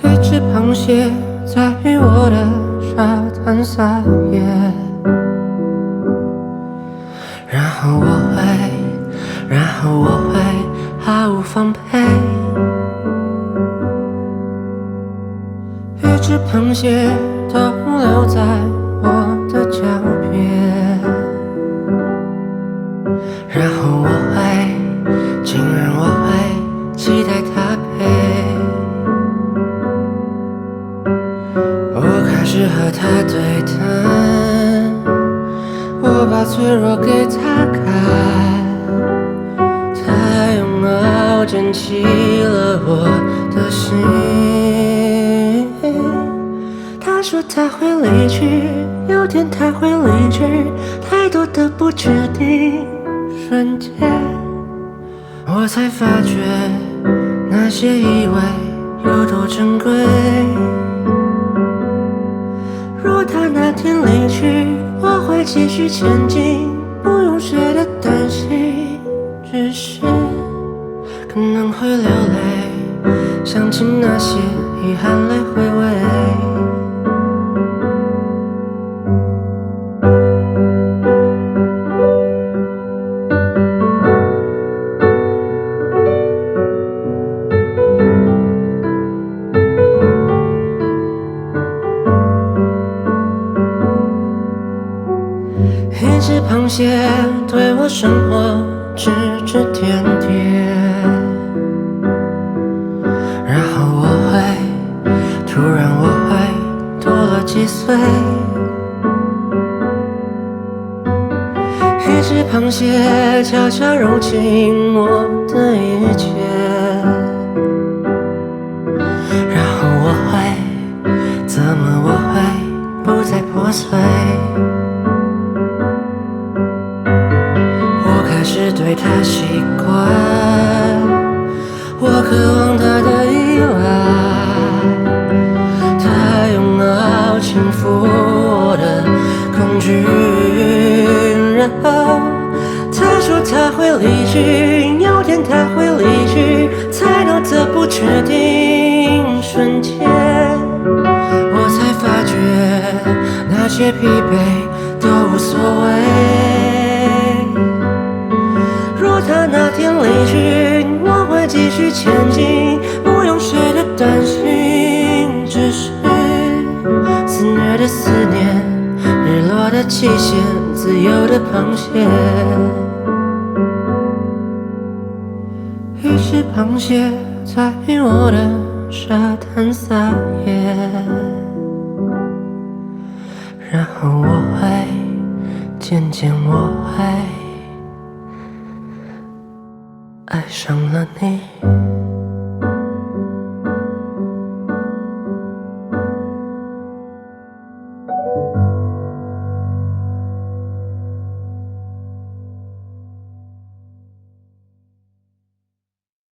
一只螃蟹在我的沙滩撒野，然后我会毫无防备。一只螃蟹逗留在我的脚边，然后竟然我会期待它陪。我开始和它对谈，我把脆弱给它看，它用矛捡起了我的心。他说他会离去，有天他会离去，太多的不确定瞬间，我才发觉那些以为有多珍贵。若他那天离去，我会继续前进，不用谁的担心，只是可能会流泪，想起那些已含泪回味。一只螃蟹对我生活指指点点，然后突然我会多了几岁。一只螃蟹悄悄揉进我的一切，然后怎么我会不再破碎。是对他习惯，我渴望他的依赖，他用脑轻抚我的恐惧，然后他说他会离去，有天他会离去，才到这不确定瞬间，我才发觉那些疲惫都无所谓。若他那天离去，我会继续前进，不用谁的担心，只是肆虐的思念，日落的期限，自由的螃蟹。一只螃蟹在我的沙滩撒野，然后渐渐我会爱上了你。